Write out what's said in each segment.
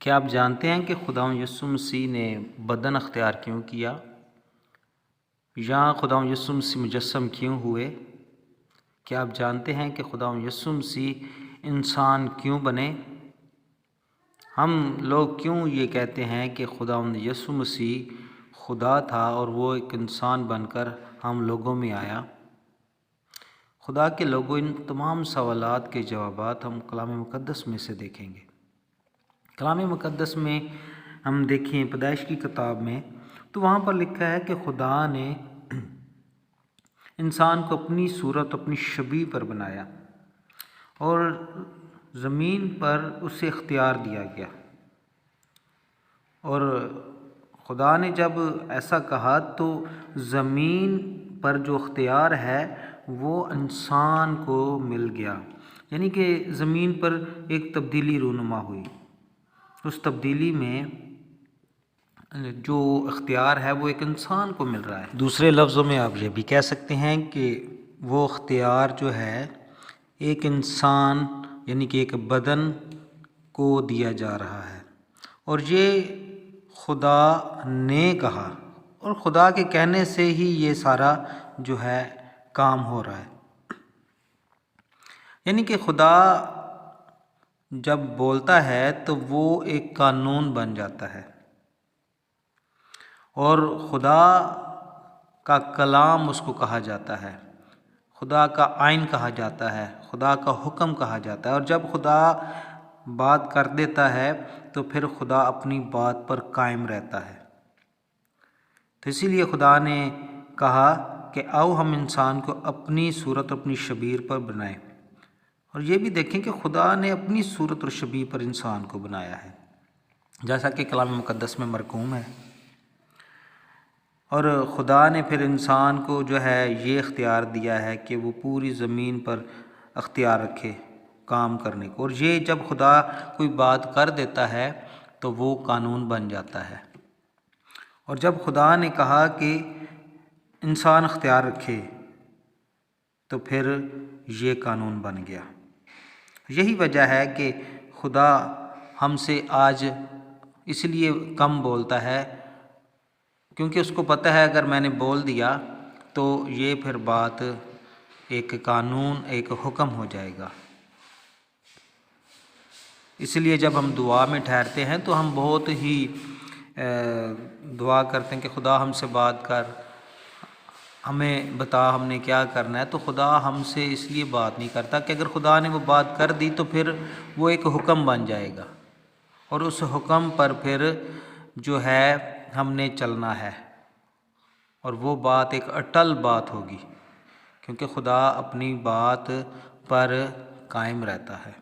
کیا آپ جانتے ہیں کہ خداوند یسوع مسیح نے بدن اختیار کیوں کیا یا خداوند یسوع مسیح مجسم کیوں ہوئے؟ کیا آپ جانتے ہیں کہ خداوند یسوع مسیح انسان کیوں بنے؟ ہم لوگ کیوں یہ کہتے ہیں کہ خداوند یسوع مسیح خدا تھا اور وہ ایک انسان بن کر ہم لوگوں میں آیا؟ خدا کے لوگوں، ان تمام سوالات کے جوابات ہم کلام مقدس میں سے دیکھیں گے۔ کلام مقدس میں ہم دیکھیں پیدائش کی کتاب میں، تو وہاں پر لکھا ہے کہ خدا نے انسان کو اپنی صورت، اپنی شبیہ پر بنایا اور زمین پر اسے اختیار دیا گیا۔ اور خدا نے جب ایسا کہا تو زمین پر جو اختیار ہے وہ انسان کو مل گیا، یعنی کہ زمین پر ایک تبدیلی رونما ہوئی۔ اس تبدیلی میں جو اختیار ہے وہ ایک انسان کو مل رہا ہے۔ دوسرے لفظوں میں آپ یہ بھی کہہ سکتے ہیں کہ وہ اختیار جو ہے ایک انسان یعنی کہ ایک بدن کو دیا جا رہا ہے، اور یہ خدا نے کہا، اور خدا کے کہنے سے ہی یہ سارا جو ہے کام ہو رہا ہے۔ یعنی کہ خدا جب بولتا ہے تو وہ ایک قانون بن جاتا ہے، اور خدا کا کلام اس کو کہا جاتا ہے، خدا کا آئین کہا جاتا ہے، خدا کا حکم کہا جاتا ہے۔ اور جب خدا بات کر دیتا ہے تو پھر خدا اپنی بات پر قائم رہتا ہے۔ تو اسی لیے خدا نے کہا کہ آؤ ہم انسان کو اپنی صورت، اپنی شبیہ پر بنائیں۔ اور یہ بھی دیکھیں کہ خدا نے اپنی صورت اور شبیہ پر انسان کو بنایا ہے، جیسا کہ کلام مقدس میں مرقوم ہے۔ اور خدا نے پھر انسان کو جو ہے یہ اختیار دیا ہے کہ وہ پوری زمین پر اختیار رکھے کام کرنے کو، اور یہ جب خدا کوئی بات کر دیتا ہے تو وہ قانون بن جاتا ہے۔ اور جب خدا نے کہا کہ انسان اختیار رکھے تو پھر یہ قانون بن گیا۔ یہی وجہ ہے کہ خدا ہم سے آج اس لیے کم بولتا ہے، کیونکہ اس کو پتہ ہے اگر میں نے بول دیا تو یہ پھر بات ایک قانون، ایک حکم ہو جائے گا۔ اس لیے جب ہم دعا میں ٹھہرتے ہیں تو ہم بہت ہی دعا کرتے ہیں کہ خدا ہم سے بات کر، ہمیں بتا ہم نے کیا کرنا ہے۔ تو خدا ہم سے اس لیے بات نہیں کرتا کہ اگر خدا نے وہ بات کر دی تو پھر وہ ایک حکم بن جائے گا، اور اس حکم پر پھر جو ہے ہم نے چلنا ہے، اور وہ بات ایک اٹل بات ہوگی، کیونکہ خدا اپنی بات پر قائم رہتا ہے۔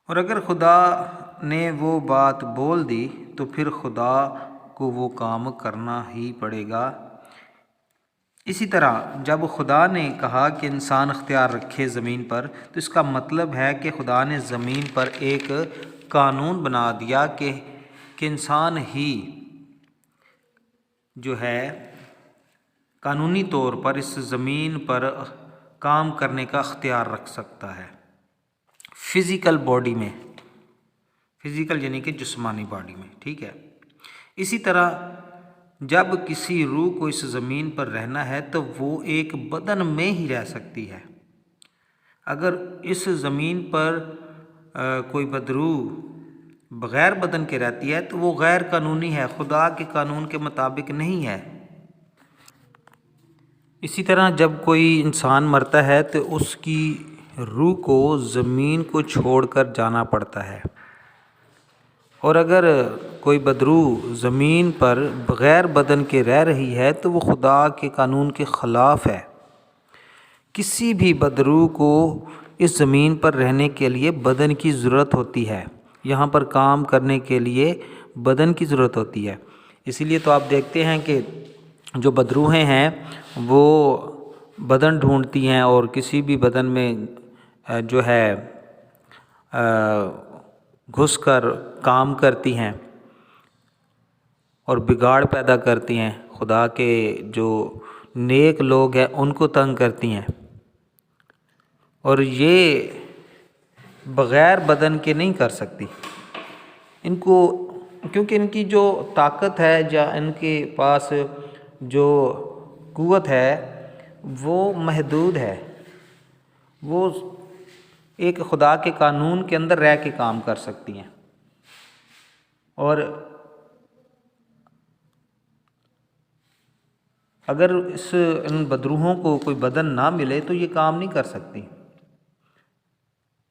اور اگر خدا نے وہ بات بول دی تو پھر خدا کو وہ کام کرنا ہی پڑے گا۔ اسی طرح جب خدا نے کہا کہ انسان اختیار رکھے زمین پر، تو اس کا مطلب ہے کہ خدا نے زمین پر ایک قانون بنا دیا کہ انسان ہی جو ہے قانونی طور پر اس زمین پر کام کرنے کا اختیار رکھ سکتا ہے، فزیکل باڈی میں، فزیکل یعنی کہ جسمانی باڈی میں، ٹھیک ہے۔ اسی طرح جب کسی روح کو اس زمین پر رہنا ہے تو وہ ایک بدن میں ہی رہ سکتی ہے۔ اگر اس زمین پر کوئی بدروح بغیر بدن کے رہتی ہے تو وہ غیر قانونی ہے، خدا کے قانون کے مطابق نہیں ہے۔ اسی طرح جب کوئی انسان مرتا ہے تو اس کی روح کو زمین کو چھوڑ کر جانا پڑتا ہے، اور اگر کوئی بدروح زمین پر بغیر بدن کے رہ رہی ہے تو وہ خدا کے قانون کے خلاف ہے۔ کسی بھی بدروح کو اس زمین پر رہنے کے لیے بدن کی ضرورت ہوتی ہے، یہاں پر کام کرنے کے لیے بدن کی ضرورت ہوتی ہے۔ اسی لیے تو آپ دیکھتے ہیں کہ جو بدروحیں ہیں وہ بدن ڈھونڈتی ہیں، اور کسی بھی بدن میں جو ہے گھس کر کام کرتی ہیں اور بگاڑ پیدا کرتی ہیں، خدا کے جو نیک لوگ ہیں ان کو تنگ کرتی ہیں۔ اور یہ بغیر بدن کے نہیں کر سکتی ان کو، کیونکہ ان کی جو طاقت ہے یا ان کے پاس جو قوت ہے وہ محدود ہے، وہ ایک خدا کے قانون کے اندر رہ کے کام کر سکتی ہیں، اور اگر ان بدروحوں کو کوئی بدن نہ ملے تو یہ کام نہیں کر سکتی۔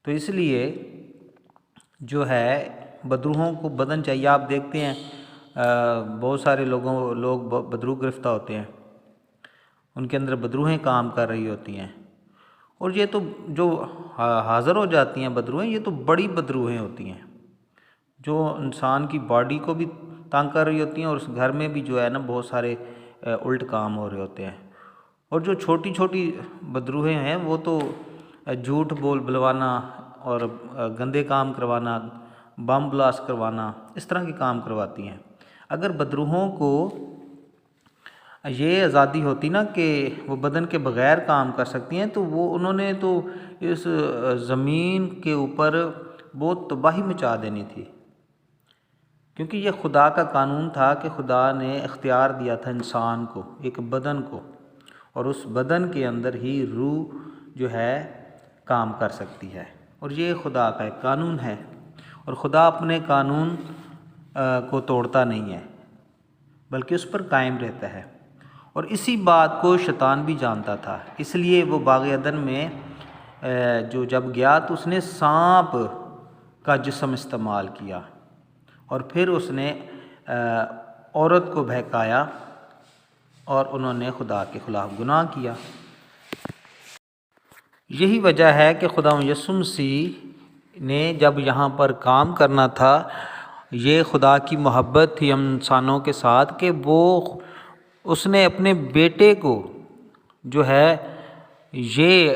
تو اس لیے جو ہے بدروحوں کو بدن چاہیے۔ آپ دیکھتے ہیں بہت سارے لوگ بدروح گرفتہ ہوتے ہیں، ان کے اندر بدروحیں کام کر رہی ہوتی ہیں، اور یہ تو جو حاضر ہو جاتی ہیں بدروحیں، یہ تو بڑی بدروحیں ہوتی ہیں جو انسان کی باڈی کو بھی تنگ کر رہی ہوتی ہیں، اور اس گھر میں بھی جو ہے نا بہت سارے الٹ کام ہو رہے ہوتے ہیں۔ اور جو چھوٹی چھوٹی بدروحیں ہیں وہ تو جھوٹ بلوانا اور گندے کام کروانا، بم بلاسٹ کروانا، اس طرح کے کام کرواتی ہیں۔ اگر بدروحوں کو یہ آزادی ہوتی نا کہ وہ بدن کے بغیر کام کر سکتی ہیں تو انہوں نے تو اس زمین کے اوپر بہت تباہی مچا دینی تھی، کیونکہ یہ خدا کا قانون تھا کہ خدا نے اختیار دیا تھا انسان کو، ایک بدن کو، اور اس بدن کے اندر ہی روح جو ہے کام کر سکتی ہے، اور یہ خدا کا ایک قانون ہے، اور خدا اپنے قانون کو توڑتا نہیں ہے بلکہ اس پر قائم رہتا ہے، اور اسی بات کو شیطان بھی جانتا تھا۔ اس لیے وہ باغ عدن میں جو جب گیا تو اس نے سانپ کا جسم استعمال کیا، اور پھر اس نے عورت کو بہکایا، اور انہوں نے خدا کے خلاف گناہ کیا۔ یہی وجہ ہے کہ خدا یسوع مسیح نے جب یہاں پر کام کرنا تھا، یہ خدا کی محبت تھی ہم انسانوں کے ساتھ کہ اس نے اپنے بیٹے کو جو ہے یہ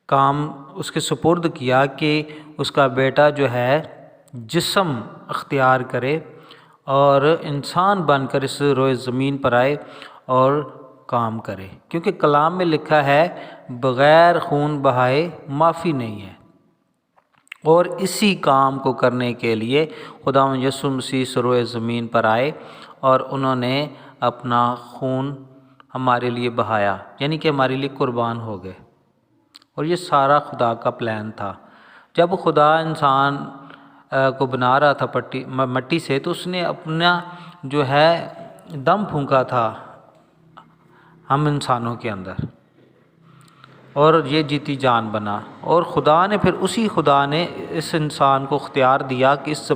کام اس کے سپرد کیا کہ اس کا بیٹا جو ہے جسم اختیار کرے اور انسان بن کر اس روئے زمین پر آئے اور کام کرے، کیونکہ کلام میں لکھا ہے بغیر خون بہائے معافی نہیں ہے، اور اسی کام کو کرنے کے لیے خدا یسوع مسیح سروئے زمین پر آئے اور انہوں نے اپنا خون ہمارے لیے بہایا، یعنی کہ ہمارے لیے قربان ہو گئے، اور یہ سارا خدا کا پلان تھا۔ جب خدا انسان کو بنا رہا تھا مٹی سے، تو اس نے اپنا جو ہے دم پھونکا تھا ہم انسانوں کے اندر، اور یہ جیتی جان بنا، اور خدا نے پھر اسی خدا نے اس انسان کو اختیار دیا کہ اس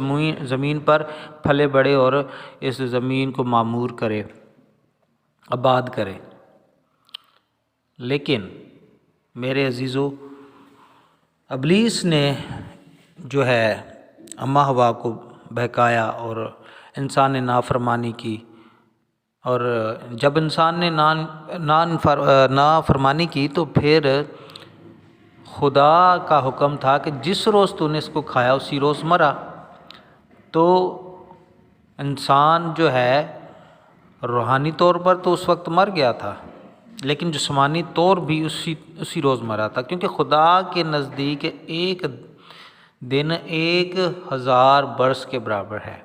زمین پر پھلے بڑھے اور اس زمین کو معمور کرے، آباد کرے۔ لیکن میرے عزیزو، ابلیس نے جو ہے اماں حوا کو بہکایا اور انسان نے نافرمانی کی، اور جب انسان نے نافرمانی کی تو پھر خدا کا حکم تھا کہ جس روز تو نے اس کو کھایا اسی روز مرا۔ تو انسان جو ہے روحانی طور پر تو اس وقت مر گیا تھا، لیکن جسمانی طور بھی اسی روز مرا تھا، کیونکہ خدا کے نزدیک ایک دن 1000 برس کے برابر ہے۔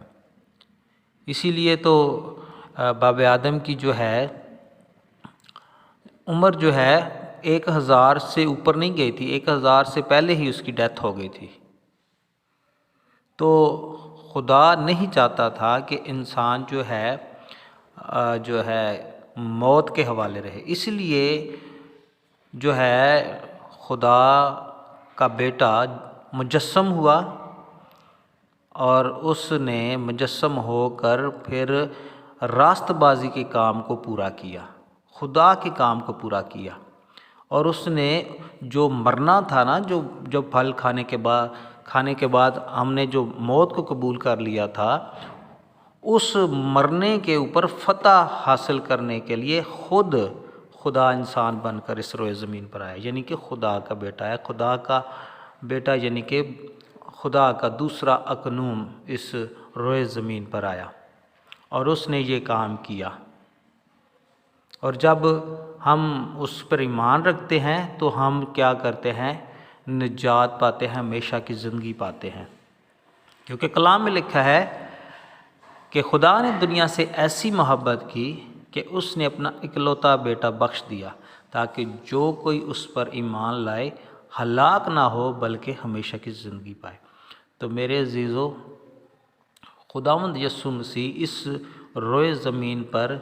اسی لیے تو باب آدم کی جو ہے عمر جو ہے 1000 سے اوپر نہیں گئی تھی، 1000 سے پہلے ہی اس کی ڈیتھ ہو گئی تھی۔ تو خدا نہیں چاہتا تھا کہ انسان جو ہے موت کے حوالے رہے، اس لیے جو ہے خدا کا بیٹا مجسم ہوا، اور اس نے مجسم ہو کر پھر راست بازی کے کام کو پورا کیا، خدا کے کام کو پورا کیا، اور اس نے جو مرنا تھا نا، جو پھل کھانے کے بعد ہم نے جو موت کو قبول کر لیا تھا، اس مرنے کے اوپر فتح حاصل کرنے کے لیے خود خدا انسان بن کر اس روئے زمین پر آیا، یعنی کہ خدا کا بیٹا ہے، خدا کا بیٹا یعنی کہ خدا کا دوسرا اقنوم اس روئے زمین پر آیا، اور اس نے یہ کام کیا۔ اور جب ہم اس پر ایمان رکھتے ہیں تو ہم کیا کرتے ہیں؟ نجات پاتے ہیں، ہمیشہ کی زندگی پاتے ہیں۔ کیونکہ کلام میں لکھا ہے کہ خدا نے دنیا سے ایسی محبت کی کہ اس نے اپنا اکلوتا بیٹا بخش دیا تاکہ جو کوئی اس پر ایمان لائے ہلاک نہ ہو بلکہ ہمیشہ کی زندگی پائے۔ تو میرے عزیزو، خداوند یسوع مسیح اس روئے زمین پر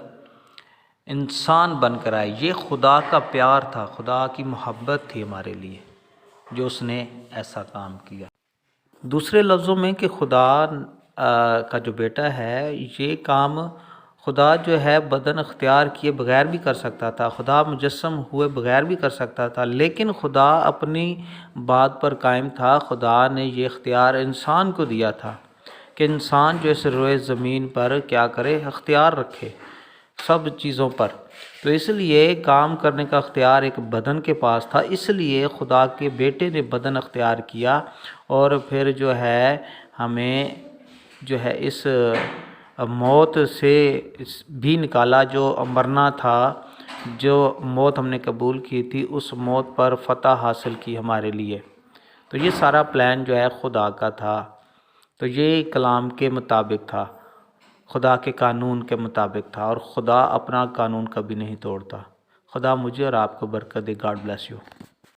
انسان بن کر آئے۔ یہ خدا کا پیار تھا، خدا کی محبت تھی ہمارے لیے جو اس نے ایسا کام کیا۔ دوسرے لفظوں میں کہ خدا کا جو بیٹا ہے، یہ کام خدا جو ہے بدن اختیار کیے بغیر بھی کر سکتا تھا، خدا مجسم ہوئے بغیر بھی کر سکتا تھا، لیکن خدا اپنی بات پر قائم تھا۔ خدا نے یہ اختیار انسان کو دیا تھا کہ انسان جو اس روئے زمین پر کیا کرے، اختیار رکھے سب چیزوں پر۔ تو اس لیے کام کرنے کا اختیار ایک بدن کے پاس تھا، اس لیے خدا کے بیٹے نے بدن اختیار کیا اور پھر جو ہے ہمیں جو ہے اس موت سے بھی نکالا جو مرنا تھا، جو موت ہم نے قبول کی تھی، اس موت پر فتح حاصل کی ہمارے لیے۔ تو یہ سارا پلان جو ہے خدا کا تھا، تو یہ کلام کے مطابق تھا، خدا کے قانون کے مطابق تھا، اور خدا اپنا قانون کبھی نہیں توڑتا۔ خدا مجھے اور آپ کو برکت دے۔ God bless you.